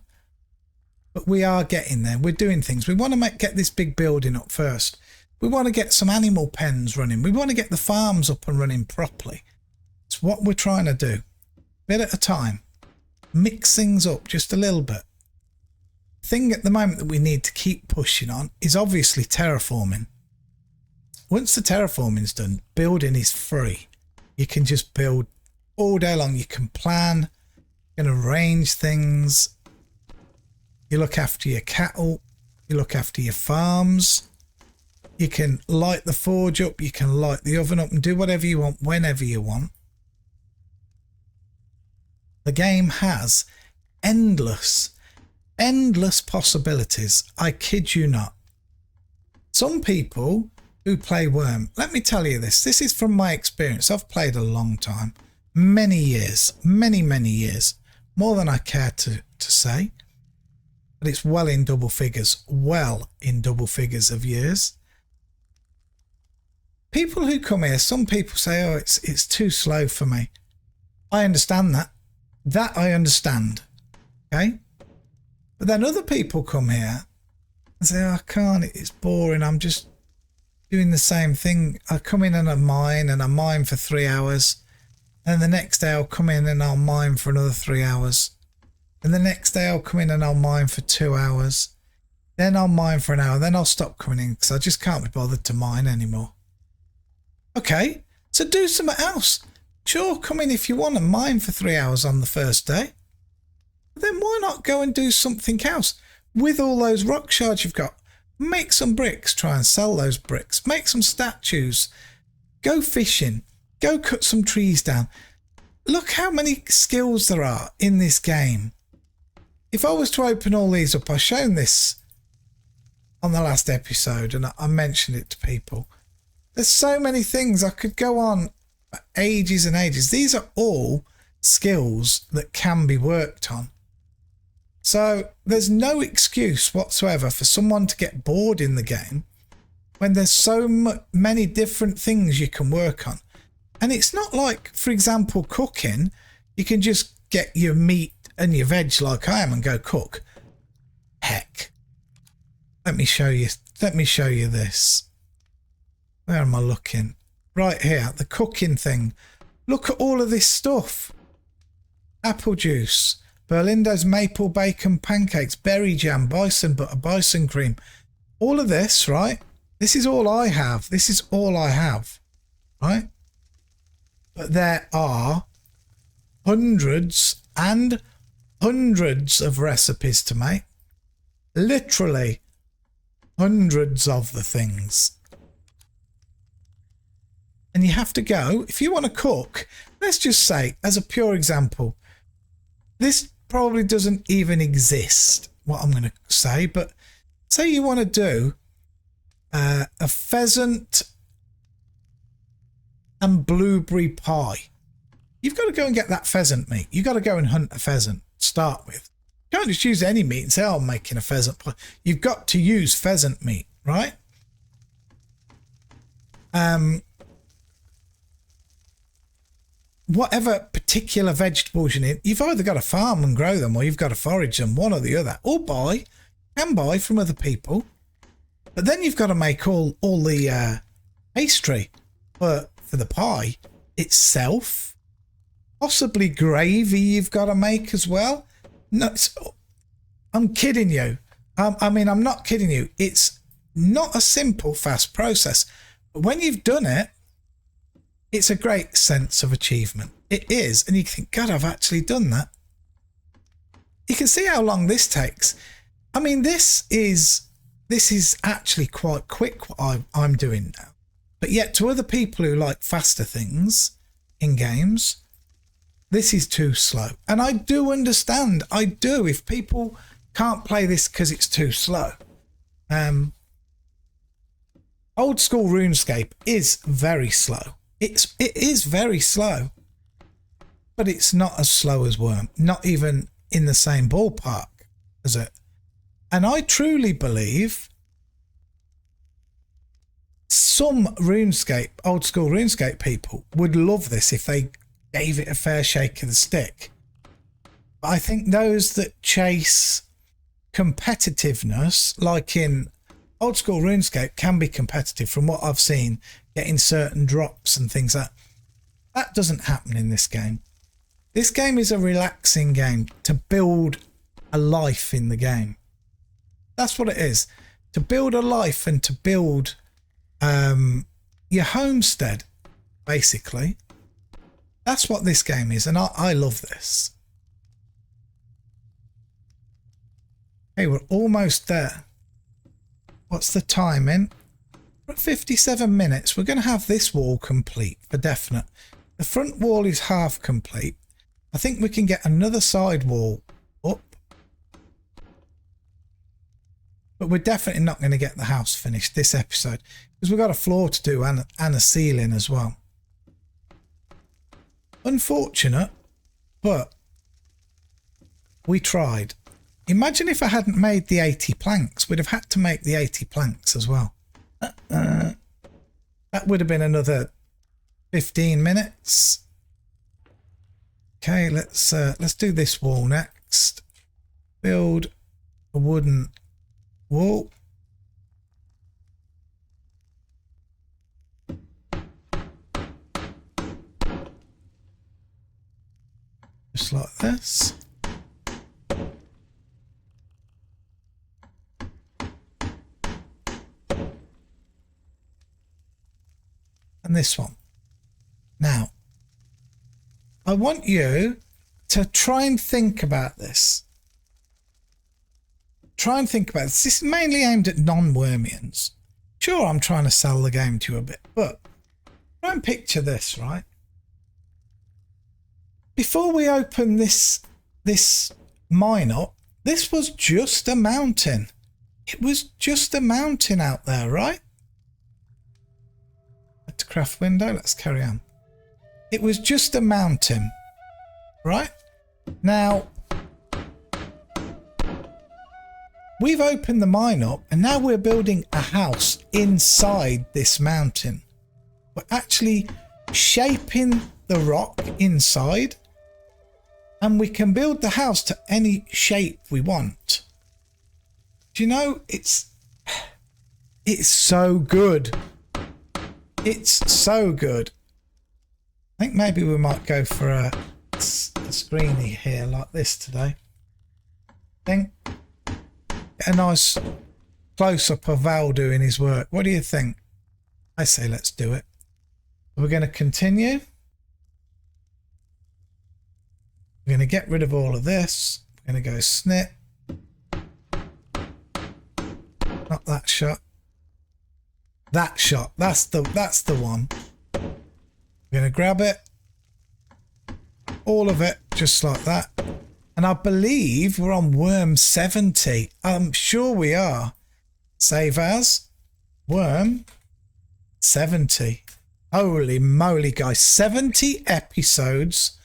But we are getting there. We're doing things. We want to get this big building up first. We want to get some animal pens running. We want to get the farms up and running properly. It's what we're trying to do. Bit at a time. Mix things up just a little bit. The thing at the moment that we need to keep pushing on is obviously terraforming. Once the terraforming's done, building is free. You can just build all day long. You can plan, you can arrange things. You look after your cattle, you look after your farms. You can light the forge up, you can light the oven up and do whatever you want whenever you want. The game has endless possibilities. I kid you not. Some people who play Wurm, let me tell you this. This is from my experience. I've played a long time. Many years. Many years. More than I care to say. But it's well in double figures. Well in double figures of years. People who come here, some people say, oh, it's too slow for me. I understand that. That I understand. Okay? But then other people come here and say, oh, I can't, it's boring. I'm just doing the same thing. I come in and I mine for 3 hours. And the next day I'll come in and I'll mine for another 3 hours. And the next day I'll come in and I'll mine for 2 hours. Then I'll mine for an hour. Then I'll stop coming in because I just can't be bothered to mine anymore. Okay, so do something else. Sure, come in if you want to mine for 3 hours on the first day. But then why not go and do something else? With all those rock shards you've got, make some bricks, try and sell those bricks. Make some statues. Go fishing. Go cut some trees down. Look how many skills there are in this game. If I was to open all these up, I've shown this on the last episode and I mentioned it to people. There's so many things. I could go on for ages and ages. These are all skills that can be worked on. So there's no excuse whatsoever for someone to get bored in the game when there's so many different things you can work on. And it's not like, for example, cooking. You can just get your meat and your veg like I am and go cook. Heck. Let me show you this. Where am I looking? Right here, the cooking thing. Look at all of this stuff. Apple juice, Berlindo's maple bacon pancakes, berry jam, bison butter, bison cream. All of this, right? This is all I have. This is all I have, right? But there are hundreds and hundreds of recipes to make. Literally hundreds of the things. And you have to go, if you want to cook, let's just say, as a pure example, this probably doesn't even exist, what I'm going to say, but say you want to do a pheasant and blueberry pie. You've got to go and get that pheasant meat. You've got to go and hunt a pheasant to start with. You can't just use any meat and say, oh, I'm making a pheasant pie. You've got to use pheasant meat, right? Whatever particular vegetables you need, you've either got to farm and grow them or you've got to forage them, one or the other, or can buy from other people. But then you've got to make all the pastry for the pie itself. Possibly gravy you've got to make as well. No, I'm kidding you. I mean, I'm not kidding you. It's not a simple, fast process. But when you've done it, it's a great sense of achievement. It is. And you think, God, I've actually done that. You can see how long this takes. I mean, this is actually quite quick what I'm doing now. But yet to other people who like faster things in games, this is too slow. And I do understand. I do. If people can't play this because it's too slow. Old school RuneScape is very slow. It is very slow, but it's not as slow as Wurm, not even in the same ballpark as it. And I truly believe some RuneScape, old school RuneScape people would love this if they gave it a fair shake of the stick. But I think those that chase competitiveness, like in old school RuneScape, can be competitive from what I've seen, getting certain drops and things like that. That doesn't happen in this game. This game is a relaxing game to build a life in the game. That's what it is. To build a life and to build your homestead, basically. That's what this game is, and I love this. Hey, we're almost there. What's the timing? We're at 57 minutes. We're going to have this wall complete for definite. The front wall is half complete. I think we can get another side wall up. But we're definitely not going to get the house finished this episode because we've got a floor to do and a ceiling as well. Unfortunate, but we tried. Imagine if I hadn't made the 80 planks. We'd have had to make the 80 planks as well. That would have been another 15 minutes. Okay, let's do this wall next. Build a wooden wall. Just like this. And this one. Now, I want you to try and think about this. Try and think about this. This is mainly aimed at non-Wurmians. Sure, I'm trying to sell the game to you a bit, but try and picture this, right? Before we open this mine up, this was just a mountain. It was just a mountain out there, right? To craft window, let's carry on. It was just a mountain, right? Now, we've opened the mine up and now we're building a house inside this mountain. We're actually shaping the rock inside and we can build the house to any shape we want. Do you know, it's so good. It's so good. I think maybe we might go for a screeny here like this today. I think get a nice close-up of Val doing his work. What do you think? I say let's do it. We're going to continue. We're going to get rid of all of this. We're going to go snip. Not that shot. That shot. That's the one. We're going to grab it. All of it, just like that. And I believe we're on Wurm 70. I'm sure we are. Save as Wurm 70. Holy moly, guys. 70 episodes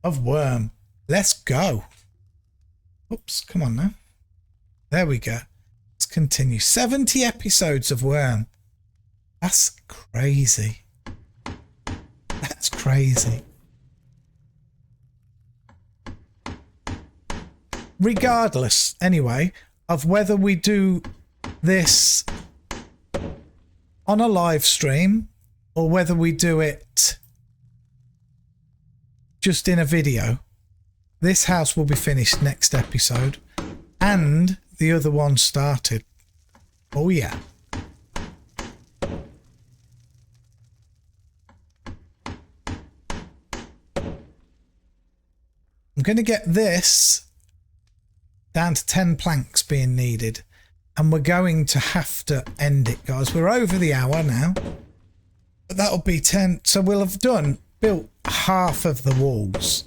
of Wurm. Let's go. Oops, come on now. There we go. Let's continue. 70 episodes of Wurm. That's crazy. That's crazy. Regardless, anyway, of whether we do this on a live stream or whether we do it just in a video, this house will be finished next episode and the other one started. Oh yeah. I'm going to get this down to 10 planks being needed, and we're going to have to end it, guys. We're over the hour now, but that'll be 10. So we'll have built half of the walls,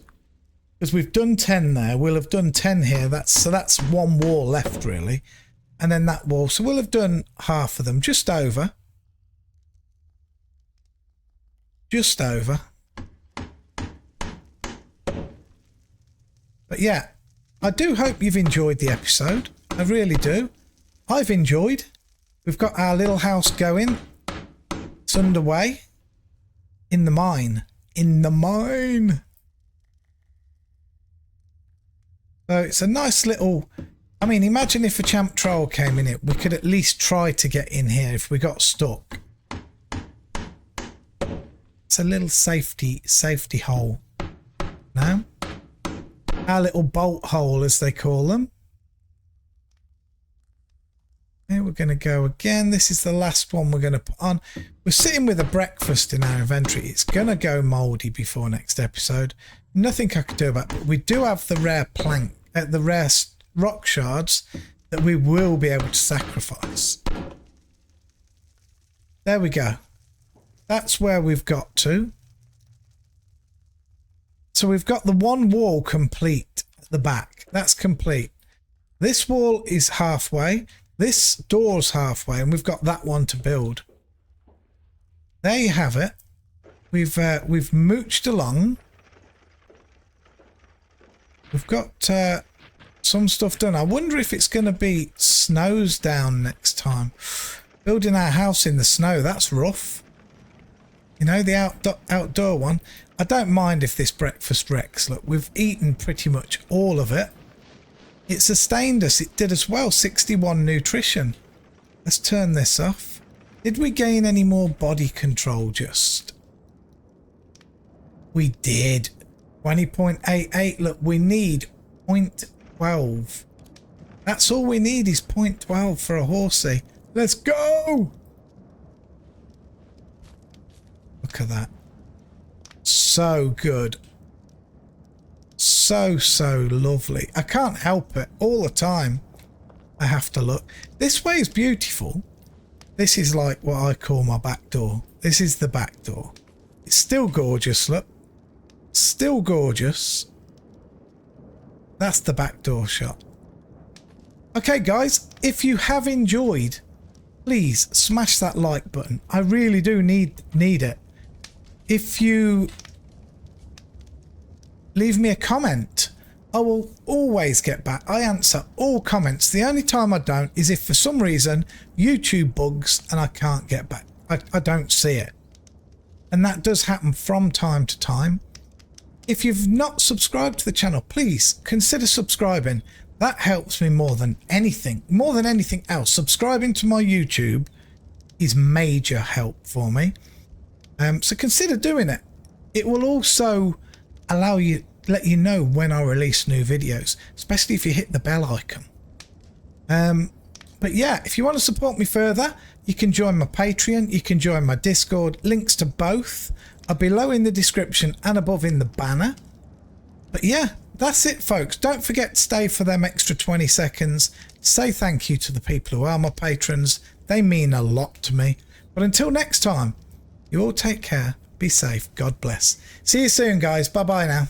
because we've done 10 there. We'll have done 10 here. That's one wall left really, and then that wall. So we'll have done half of them, just over. But yeah, I do hope you've enjoyed the episode. I really do. I've enjoyed. We've got our little house going. It's underway. In the mine. In the mine. So it's a nice little... I mean, imagine if a champ troll came in it. We could at least try to get in here if we got stuck. It's a little safety hole. No? Our little bolt hole, as they call them. Here we're going to go again. This is the last one we're going to put on. We're sitting with a breakfast in our inventory. It's going to go mouldy before next episode. Nothing I could do about it. But we do have the rare the rare rock shards that we will be able to sacrifice. There we go. That's where we've got to. So we've got the one wall complete at the back. That's complete. This wall is halfway. This door's halfway, and we've got that one to build. There you have it. We've mooched along. We've got some stuff done. I wonder if it's going to be snows down next time. Building our house in the snow, that's rough. You know, the outdoor one. I don't mind if this breakfast wrecks. Look, we've eaten pretty much all of it. It sustained us. It did as well. 61 nutrition. Let's turn this off. Did we gain any more body control just? We did. 20.88. Look, we need 0.12. That's all we need is 0.12 for a horsey. Let's go! Look at that. So good. So lovely. I can't help it. All the time I have to look. This way is beautiful. This is like what I call my back door. This is the back door. It's still gorgeous, look. Still gorgeous. That's the back door shot. Okay guys, if you have enjoyed, please smash that like button. I really do need it. If you leave me a comment, I will always get back. I answer all comments. The only time I don't is if for some reason YouTube bugs and I can't get back. I don't see it. And that does happen from time to time. If you've not subscribed to the channel, please consider subscribing. That helps me more than anything else. Subscribing to my YouTube is major help for me. So consider doing it. it will also allow you, let you know when I release new videos, especially if you hit the bell icon. But yeah, if you want to support me further, you can join my Patreon, you can join my Discord. Links to both are below in the description and above in the banner. But yeah, that's it, folks. Don't forget to stay for them extra 20 seconds. Say thank you to the people who are my patrons. They mean a lot to me. But until next time, you all take care. Be safe. God bless. See you soon, guys. Bye-bye now.